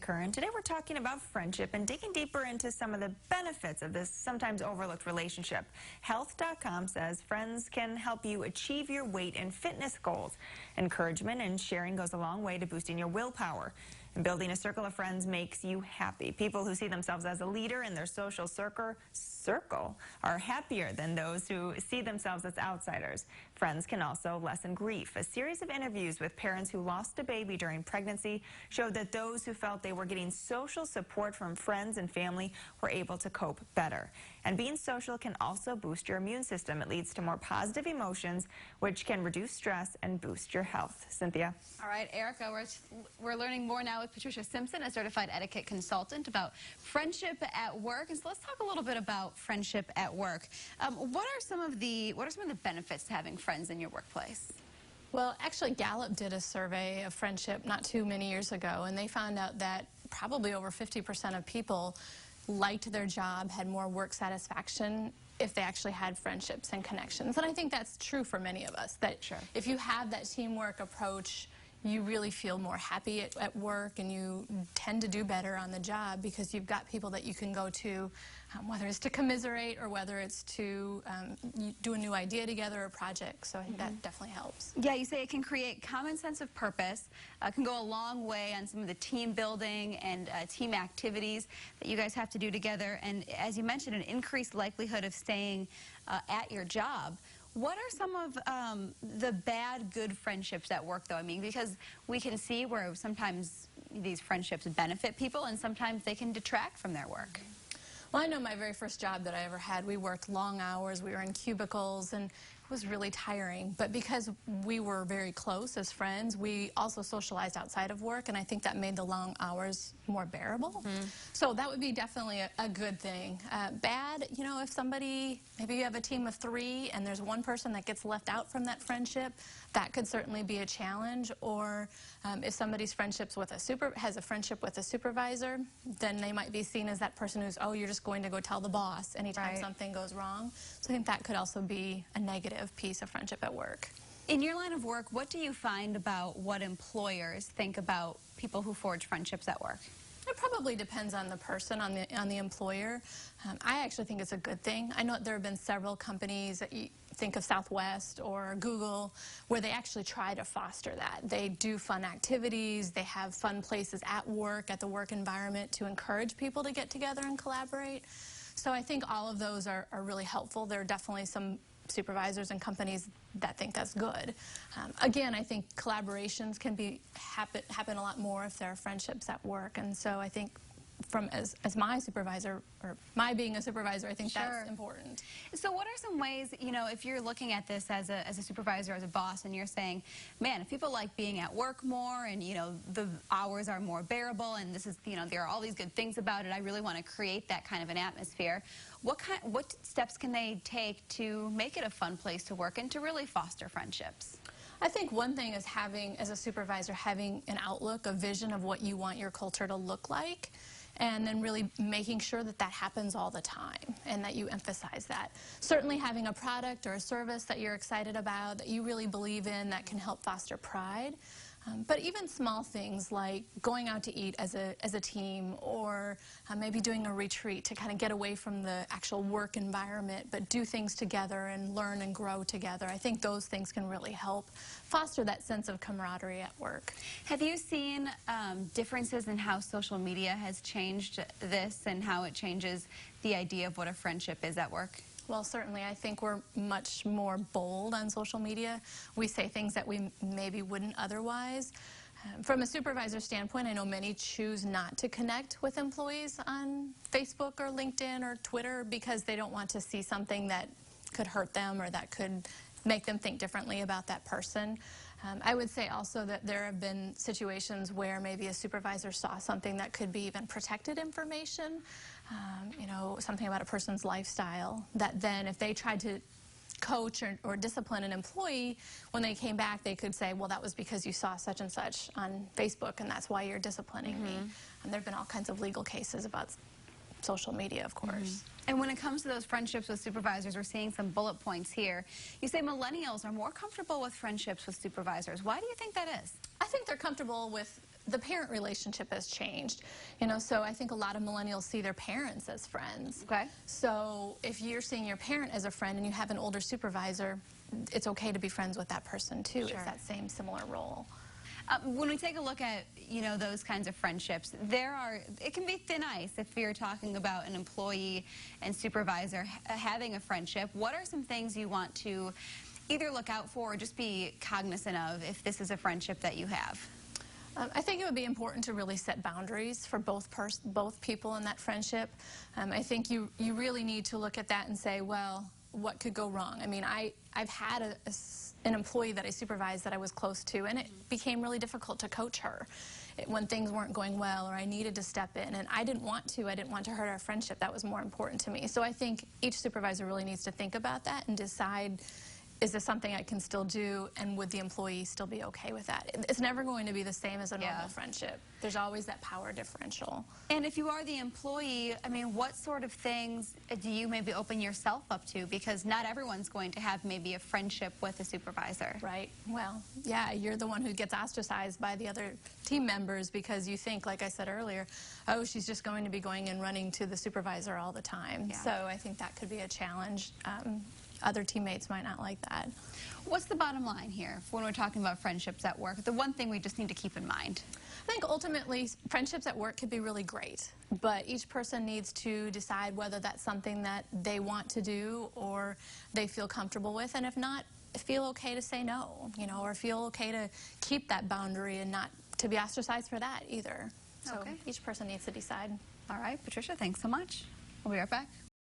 Whitaker, and today we're talking about friendship and digging deeper into some of the benefits of this sometimes overlooked relationship. Health.com says friends can help you achieve your weight and fitness goals. Encouragement and sharing goes a long way to boosting your willpower. And building a circle of friends makes you happy. People who see themselves as a leader in their social circle are happier than those who see themselves as outsiders. Friends can also lessen grief. A series of interviews with parents who lost a baby during pregnancy showed that those who felt they were getting social support from friends and family were able to cope better. And being social can also boost your immune system. It leads to more positive emotions, which can reduce stress and boost your health. Cynthia. All right, Erica, we're learning more now with Patricia Simpson, a certified etiquette consultant, about friendship at work. And so let's talk a little bit about friendship at work. What are some of the benefits to having friends in your workplace? Well, actually, Gallup did a survey of friendship not too many years ago, and they found out that probably over 50% of people liked their job, had more work satisfaction if they actually had friendships and connections. And I think that's true for many of us, that if you have that teamwork approach, you really feel more happy at work, and you tend to do better on the job because you've got people that you can go to, whether it's to commiserate or whether it's to do a new idea together or project. So I think that definitely helps. Yeah, you say it can create common sense of purpose, can go a long way on some of the team building and team activities that you guys have to do together. And as you mentioned, an increased likelihood of staying at your job. What are some of the bad, good friendships at work, though? I mean, because we can see where sometimes these friendships benefit people and sometimes they can detract from their work. Well, I know my very first job that I ever had, we worked long hours, we were in cubicles, and it was really tiring. But because we were very close as friends, we also socialized outside of work, and I think that made the long hours more bearable. So that would be definitely a good thing. Bad, you know, if somebody, maybe you have a team of 3 and there's one person that gets left out from that friendship, that could certainly be a challenge. Or if somebody's has a friendship with a supervisor, then they might be seen as that person who's, oh, you're just going to go tell the boss anytime something goes wrong. So I think that could also be a negative piece of friendship at work. In your line of work, what do you find about what employers think about people who forge friendships at work? It probably depends on the person, on the employer. I actually think it's a good thing. I know there have been several companies, that you think of Southwest or Google, where they actually try to foster that. They do fun activities, they have fun places at work, at the work environment, to encourage people to get together and collaborate. So I think all of those are really helpful. There are definitely some supervisors and companies that think that's good. Again, I think collaborations can happen a lot more if there are friendships at work, and so I think as my supervisor, or my being a supervisor, I think that's important. So what are some ways, you know, if you're looking at this as a supervisor, as a boss, and you're saying, man, if people like being at work more, and, you know, the hours are more bearable, and this is, you know, there are all these good things about it, I really want to create that kind of an atmosphere. What steps can they take to make it a fun place to work and to really foster friendships? I think one thing is as a supervisor, having an outlook, a vision of what you want your culture to look like, and then really making sure that that happens all the time and that you emphasize that. Certainly having a product or a service that you're excited about, that you really believe in, that can help foster pride. But even small things like going out to eat as a team, or maybe doing a retreat to kind of get away from the actual work environment, but do things together and learn and grow together. I think those things can really help foster that sense of camaraderie at work. Have you seen differences in how social media has changed this and how it changes the idea of what a friendship is at work? Well, certainly. I think we're much more bold on social media. We say things that we maybe wouldn't otherwise. From a supervisor standpoint, I know many choose not to connect with employees on Facebook or LinkedIn or Twitter because they don't want to see something that could hurt them or that could make them think differently about that person. I would say also that there have been situations where maybe a supervisor saw something that could be even protected information, you know, something about a person's lifestyle, that then if they tried to coach or discipline an employee, when they came back they could say, well, that was because you saw such and such on Facebook and that's why you're disciplining me. And there have been all kinds of legal cases about social media, of course. And when it comes to those friendships with supervisors, we're seeing some bullet points here. You say millennials are more comfortable with friendships with supervisors. Why do you think that is? I think they're comfortable with the parent relationship has changed. You know, so I think a lot of millennials see their parents as friends. Okay. So if you're seeing your parent as a friend and you have an older supervisor, it's okay to be friends with that person too. Sure. It's that same similar role. When we take a look at, you know, those kinds of friendships, it can be thin ice if you're talking about an employee and supervisor having a friendship. What are some things you want to either look out for or just be cognizant of if this is a friendship that you have? I think it would be important to really set boundaries for both people in that friendship. I think you really need to look at that and say, well, what could go wrong? I mean, I've had an employee that I supervised that I was close to, and it became really difficult to coach her when things weren't going well or I needed to step in, and I didn't want to hurt our friendship. That was more important to me. So I think each supervisor really needs to think about that and decide, is this something I can still do, and would the employee still be okay with that? It's never going to be the same as a normal friendship. There's always that power differential. And if you are the employee, I mean, what sort of things do you maybe open yourself up to? Because not everyone's going to have maybe a friendship with a supervisor. Right. Well, yeah, you're the one who gets ostracized by the other team members because you think, like I said earlier, oh, she's just going to be going and running to the supervisor all the time. Yeah. So I think that could be a challenge. Other teammates might not like that. What's the bottom line here when we're talking about friendships at work? The one thing we just need to keep in mind. I think ultimately friendships at work could be really great, but each person needs to decide whether that's something that they want to do or they feel comfortable with, and if not, feel okay to say no, you know, or feel okay to keep that boundary and not to be ostracized for that either. So Okay. each person needs to decide. All right, Patricia, thanks so much. We'll be right back.